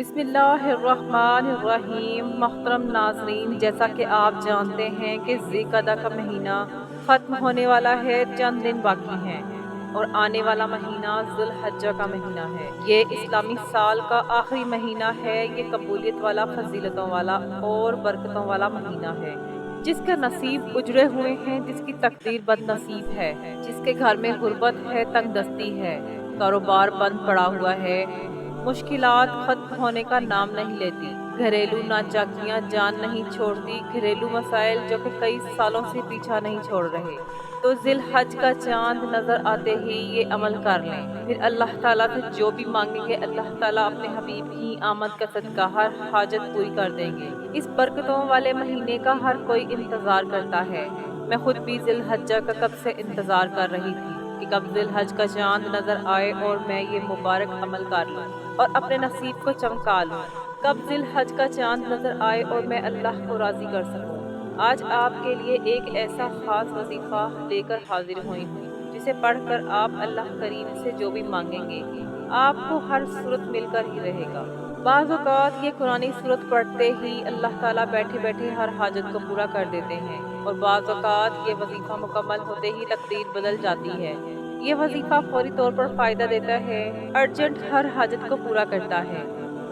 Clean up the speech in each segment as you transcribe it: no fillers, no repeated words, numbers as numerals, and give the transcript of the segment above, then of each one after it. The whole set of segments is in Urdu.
بسم اللہ الرحمن الرحیم۔ محترم ناظرین، جیسا کہ آپ جانتے ہیں کہ ذی القعدہ کا مہینہ ختم ہونے والا ہے، چند دن باقی ہیں اور آنے والا مہینہ ذی الحجہ کا مہینہ ہے۔ یہ اسلامی سال کا آخری مہینہ ہے۔ یہ قبولیت والا، فضیلتوں والا اور برکتوں والا مہینہ ہے۔ جس کا نصیب اجڑے ہوئے ہیں، جس کی تقدیر بد نصیب ہے، جس کے گھر میں غربت ہے، تنگ دستی ہے، کاروبار بند پڑا ہوا ہے، مشکلات ختم ہونے کا نام نہیں لیتی، گھریلو ناچاکیاں جان نہیں چھوڑتی، گھریلو مسائل جو کہ کئی سالوں سے پیچھا نہیں چھوڑ رہے، تو ذی الحج کا چاند نظر آتے ہی یہ عمل کر لیں۔ پھر اللہ تعالیٰ سے جو بھی مانگیں گے، اللہ تعالیٰ اپنے حبیب کی آمد کا صدقہ ہر حاجت پوری کر دیں گے۔ اس برکتوں والے مہینے کا ہر کوئی انتظار کرتا ہے۔ میں خود بھی ذی الحجہ کا کب سے انتظار کر رہی تھی کہ کب ذی الحج کا چاند نظر آئے اور میں یہ مبارک عمل کر لوں اور اپنے نصیب کو چمکا لوں۔ کب ذی الحج کا چاند نظر آئے اور میں اللہ کو راضی کر سکوں۔ آج آپ کے لیے ایک ایسا خاص وظیفہ لے کر حاضر ہوئی ہوں، جسے پڑھ کر آپ اللہ کریم سے جو بھی مانگیں گے، آپ کو ہر صورت مل کر ہی رہے گا۔ بعض اوقات یہ قرآنی صورت پڑھتے ہی اللہ تعالیٰ بیٹھے بیٹھے ہر حاجت کو پورا کر دیتے ہیں، اور بعض اوقات یہ وظیفہ مکمل ہوتے ہی تقدیر بدل جاتی ہے۔ یہ وظیفہ فوری طور پر فائدہ دیتا ہے، ارجنٹ ہر حاجت کو پورا کرتا ہے،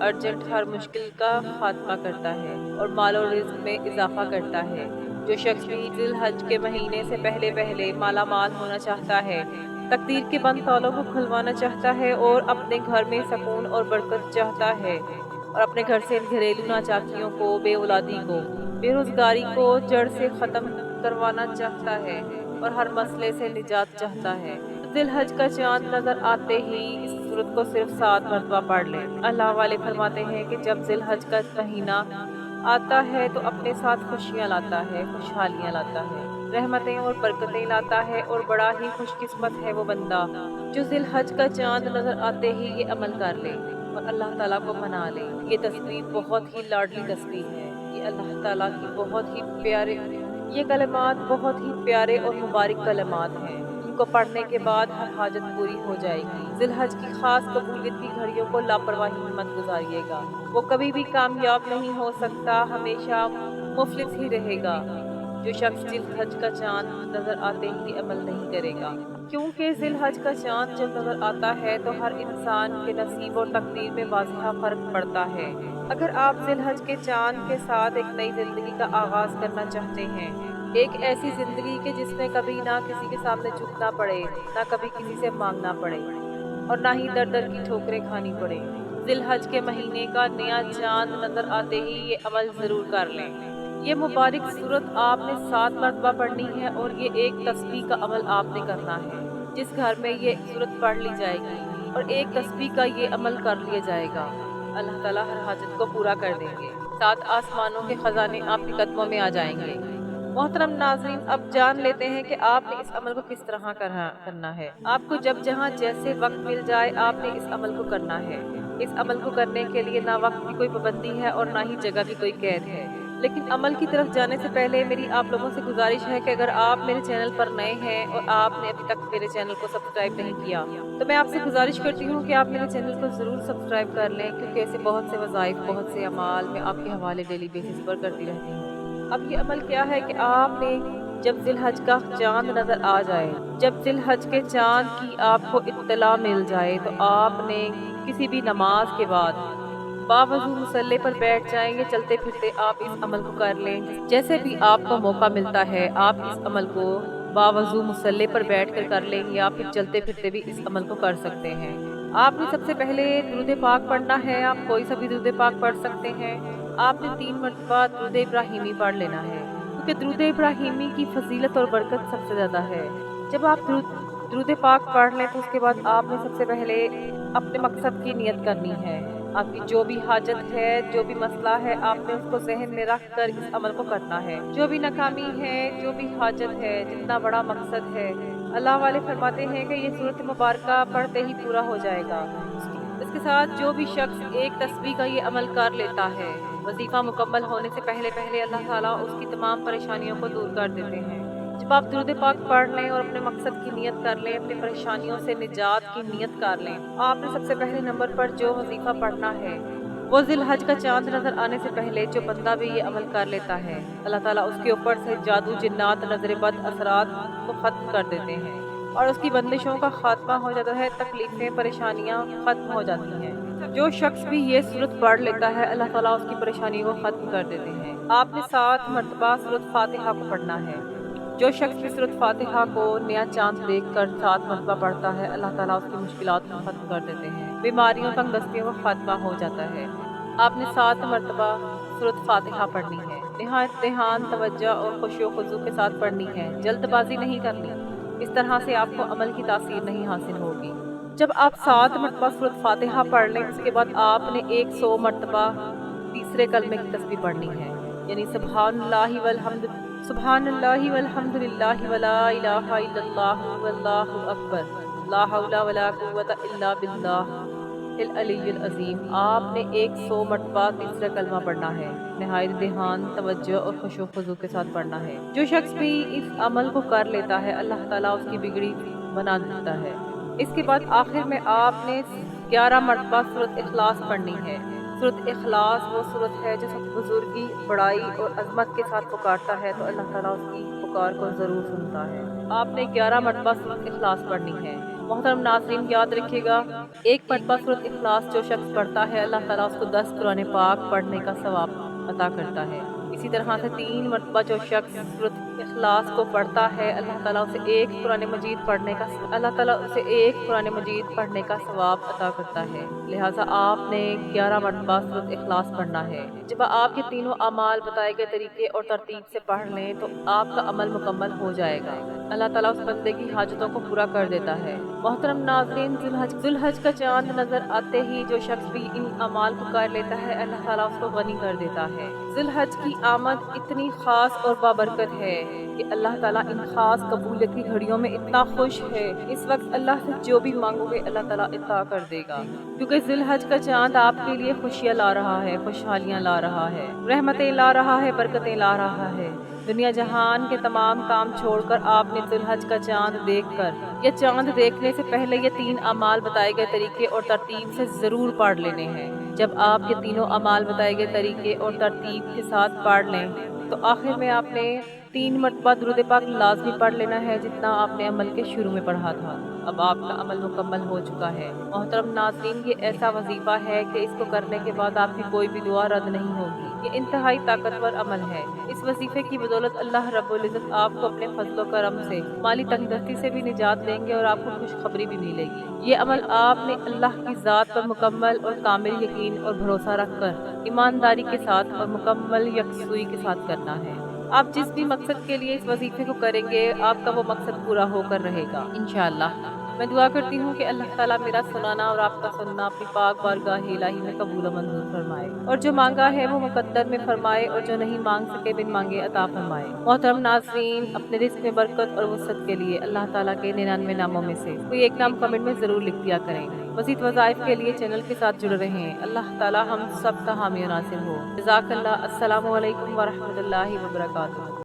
ارجنٹ ہر مشکل کا خاتمہ کرتا ہے اور مال و رزق میں اضافہ کرتا ہے۔ جو شخص بھی ذی الحج کے مہینے سے پہلے پہلے مالا مال ہونا چاہتا ہے، تقدیر کے بند تالوں کو کھلوانا چاہتا ہے اور اپنے گھر میں سکون اور برکت چاہتا ہے، اور اپنے گھر سے گھریلو ناچاکیوں کو، بے اولادی کو، بے روزگاری کو جڑ سے ختم کروانا چاہتا ہے اور ہر مسئلے سے نجات چاہتا ہے، ذی الحج کا چاند نظر آتے ہی اس صورت کو صرف 7 مرتبہ پڑھ لیں۔ اللہ والے فرماتے ہیں کہ جب ذی الحج کا مہینہ آتا ہے تو اپنے ساتھ خوشیاں لاتا ہے، خوشحالیاں لاتا ہے، رحمتیں اور برکتیں لاتا ہے، اور بڑا ہی خوش قسمت ہے وہ بندہ جو ذی الحج کا چاند نظر آتے ہی یہ عمل کر لے اور اللہ تعالیٰ کو منا لے۔ یہ تسبیح بہت ہی لاڈلی تسبیح ہے۔ یہ اللہ تعالیٰ کی بہت ہی پیارے، یہ کلمات بہت ہی پیارے اور مبارک کلمات ہیں۔ ان کو پڑھنے کے بعد ہر حاجت پوری ہو جائے گی۔ ذی الحج کی خاص قبولیت کی گھڑیوں کو لاپرواہی میں مت گزاریے گا۔ وہ کبھی بھی کامیاب نہیں ہو سکتا، ہمیشہ مفلس ہی رہے گا جو شخص ذی الحج کا چاند نظر آتے ہی عمل نہیں کرے گا، کیونکہ ذی الحج کا چاند جب نظر آتا ہے تو ہر انسان کے نصیب اور تقدیر میں واضح فرق پڑتا ہے۔ اگر آپ ذی الحج کے چاند کے ساتھ ایک نئی زندگی کا آغاز کرنا چاہتے ہیں، ایک ایسی زندگی کہ جس میں کبھی نہ کسی کے سامنے جھکنا پڑے، نہ کبھی کسی سے مانگنا پڑے اور نہ ہی در در کی ٹھوکریں کھانی پڑے، ذی الحج کے مہینے کا نیا چاند نظر آتے ہی یہ عمل ضرور کر لیں۔ یہ مبارک صورت آپ نے 7 مرتبہ پڑھنی ہے اور یہ ایک تسبیح کا عمل آپ نے کرنا ہے۔ جس گھر میں یہ صورت پڑھ لی جائے گی اور ایک تسبیح کا یہ عمل کر لیا جائے گا، اللہ تعالیٰ ہر حاجت کو پورا کر دیں گے۔ 7 آسمانوں کے خزانے آپ کے قدموں میں آ جائیں گے۔ محترم ناظرین، اب جان لیتے ہیں کہ آپ نے اس عمل کو کس طرح کرنا ہے۔ آپ کو جب جہاں جیسے وقت مل جائے آپ نے اس عمل کو کرنا ہے۔ اس عمل کو کرنے کے لیے نہ وقت کی کوئی پابندی ہے اور نہ ہی جگہ کی کوئی قید ہے، لیکن عمل کی طرف جانے سے پہلے میری آپ لوگوں سے گزارش ہے کہ اگر آپ میرے چینل پر نئے ہیں اور آپ نے ابھی تک میرے چینل کو سبسکرائب نہیں کیا تو میں آپ سے گزارش کرتی ہوں کہ آپ میرے چینل کو ضرور سبسکرائب کر لیں، کیونکہ ایسے بہت سے وظائف، بہت سے اعمال میں آپ کے حوالے ڈیلی بیسس پر کرتی رہتی ہوں۔ اب یہ عمل کیا ہے کہ آپ نے جب ذی الحج کا چاند نظر آ جائے، جب ذی الحج کے چاند کی آپ کو اطلاع مل جائے تو آپ نے کسی بھی نماز کے بعد باوضو مصلی پر بیٹھ جائیں گے۔ چلتے پھرتے آپ اس عمل کو کر لیں، جیسے بھی آپ کو موقع ملتا ہے آپ اس عمل کو باوضو مصلی پر بیٹھ کر کر لیں یا پھر چلتے پھرتے بھی اس عمل کو کر سکتے ہیں۔ آپ نے سب سے پہلے درود پاک پڑھنا ہے۔ آپ کوئی سا بھی درود پاک پڑھ سکتے ہیں۔ آپ نے 3 مرتبہ درود ابراہیمی پڑھ لینا ہے، کیونکہ درود ابراہیمی کی فضیلت اور برکت سب سے زیادہ ہے۔ جب آپ درود پاک پڑھ لیں تو اس کے بعد آپ نے سب سے پہلے اپنے مقصد کی نیت کرنی ہے۔ آپ کی جو بھی حاجت ہے، جو بھی مسئلہ ہے، آپ نے اس کو ذہن میں رکھ کر اس عمل کو کرنا ہے۔ جو بھی ناکامی ہے، جو بھی حاجت ہے، جتنا بڑا مقصد ہے، اللہ والے فرماتے ہیں کہ یہ صورت مبارکہ پڑھتے ہی پورا ہو جائے گا۔ اس کے ساتھ جو بھی شخص ایک تسبیح کا یہ عمل کر لیتا ہے، وظیفہ مکمل ہونے سے پہلے پہلے اللہ تعالیٰ اس کی تمام پریشانیوں کو دور کر دیتے ہیں۔ جب آپ درود پاک پڑھ لیں اور اپنے مقصد کی نیت کر لیں، اپنی پریشانیوں سے نجات کی نیت کر لیں، آپ نے سب سے پہلے نمبر پر جو وظیفہ پڑھنا ہے وہ ذی الحج کا چاند نظر آنے سے پہلے جو بندہ بھی یہ عمل کر لیتا ہے، اللہ تعالیٰ اس کے اوپر سے جادو، جنات، نظر بد اثرات کو ختم کر دیتے ہیں اور اس کی بندشوں کا خاتمہ ہو جاتا ہے، تکلیفیں، پریشانیاں ختم ہو جاتی ہیں۔ جو شخص بھی یہ سورت پڑھ لیتا ہے، اللہ تعالیٰ اس کی پریشانی کو ختم کر دیتے ہیں۔ آپ نے 7 مرتبہ سورت فاتحہ کو پڑھنا ہے۔ جو شخص بھی سورت فاتحہ کو نیا چاند دیکھ کر 7 مرتبہ پڑھتا ہے، اللہ تعالیٰ اس کی مشکلات کو ختم کر دیتے ہیں، بیماریوں، تنگ دستیوں کا خاتمہ ہو جاتا ہے۔ آپ نے 7 مرتبہ سورت فاتحہ پڑھنی ہے، نہایت دھیان، توجہ اور خشوع و خضوع کے ساتھ پڑھنی ہے، جلد بازی نہیں کرنی، اس طرح سے آپ کو عمل کی تاثیر نہیں حاصل ہوگی۔ جب آپ 7 مرتبہ سورت فاتحہ پڑھ لیں، اس کے بعد آپ نے 100 مرتبہ تیسرے کلمے کی تسبیح پڑھنی ہے، یعنی سبحان اللہ والحمد للہ ولا الہ الا اللہ واللہ اکبر، لا حول ولا قوۃ الا باللہ العلی العظیم۔ آپ نے 100 مرتبہ تیسرا کلمہ پڑھنا ہے، نہایت دھیان، توجہ اور خشوع و خضوع کے ساتھ پڑھنا ہے۔ جو شخص بھی اس عمل کو کر لیتا ہے، اللہ تعالیٰ اس کی بگڑی بنا دیتا ہے۔ اس کے بعد آخر میں آپ نے 11 مرتبہ سورت اخلاص پڑھنی ہے۔ سورت اخلاص وہ سورت ہے جو سب بزرگی، بڑائی اور عظمت کے ساتھ پکارتا ہے تو اللہ تعالیٰ اس کی پکار کو ضرور سنتا ہے۔ آپ نے 11 مرتبہ سورت اخلاص پڑھنی ہے۔ محترم ناظرین، یاد رکھیے گا، 1 مرتبہ سورت اخلاص جو شخص پڑھتا ہے، اللہ تعالیٰ اس کو 10 قرآن پاک پڑھنے کا ثواب عطا کرتا ہے۔ اسی طرح سے 3 مرتبہ جو شخص سورت اخلاص کو پڑھتا ہے، اللہ تعالیٰ اسے 1 قرآن مجید پڑھنے کا ثواب عطا کرتا ہے۔ لہٰذا آپ نے 11 مرتبہ سورت اخلاص پڑھنا ہے۔ جب آپ کے تینوں اعمال بتائے گئے طریقے اور ترتیب سے پڑھ لیں تو آپ کا عمل مکمل ہو جائے گا۔ اللہ تعالیٰ اس بندے کی حاجتوں کو پورا کر دیتا ہے۔ محترم ناظرین، ذی الحج کا چاند نظر آتے ہی جو شخص بھی ان اعمال کو کر لیتا ہے، اللہ تعالیٰ اس کو غنی کر دیتا ہے۔ ذی الحج کی آمد اتنی خاص اور بابرکت ہے کہ اللہ تعالیٰ ان خاص قبولیت کی گھڑیوں میں اتنا خوش ہے، اس وقت اللہ سے جو بھی مانگو گے اللہ تعالیٰ عطا کر دے گا، کیونکہ ذی الحج کا چاند آپ کے لیے خوشیاں لا رہا ہے، خوشحالیاں لا رہا ہے، رحمتیں لا رہا ہے، برکتیں لا رہا ہے۔ دنیا جہان کے تمام کام چھوڑ کر آپ نے ذی الحج کا چاند دیکھ کر یا چاند دیکھنے سے پہلے یہ 3 اعمال بتائے گئے طریقے اور ترتیب سے ضرور پڑھ لینے ہیں۔ جب آپ یہ تینوں اعمال بتائے گئے طریقے اور ترتیب کے ساتھ پڑھ لیں تو آخر میں آپ نے 3 مرتبہ درود پاک لازمی پڑھ لینا ہے، جتنا آپ نے عمل کے شروع میں پڑھا تھا۔ اب آپ کا عمل مکمل ہو چکا ہے۔ محترم ناظرین، یہ ایسا وظیفہ ہے کہ اس کو کرنے کے بعد آپ کی کوئی بھی دعا رد نہیں ہوگی۔ یہ انتہائی طاقتور عمل ہے۔ اس وظیفے کی بدولت اللہ رب العزت آپ کو اپنے فضل و کرم سے مالی تنگ دستی سے بھی نجات دیں گے اور آپ کو خوشخبری بھی ملے گی۔ یہ عمل آپ نے اللہ کی ذات پر مکمل اور کامل یقین اور بھروسہ رکھ کر ایمانداری کے ساتھ اور مکمل یکسوئی کے ساتھ کرنا ہے۔ آپ جس بھی مقصد کے لیے اس وظیفے کو کریں گے، آپ کا وہ مقصد پورا ہو کر رہے گا انشاءاللہ۔ میں دعا کرتی ہوں کہ اللہ تعالیٰ میرا سنانا اور آپ کا سننا اپنی پاک بارگاہ الہی میں قبول و منظور فرمائے، اور جو مانگا ہے وہ مقدر میں فرمائے، اور جو نہیں مانگ سکے بن مانگے عطا فرمائے۔ محترم ناظرین، اپنے رزق میں برکت اور وسعت کے لیے اللہ تعالیٰ کے 99 ناموں میں سے کوئی ایک نام کمنٹ میں ضرور لکھ دیا کریں۔ مزید وظائف کے لیے چینل کے ساتھ جڑے رہیں۔ اللہ تعالیٰ ہم سب کا حامی و ناصر ہو۔ جزاک اللہ۔ السلام علیکم ورحمۃ اللہ وبرکاتہ۔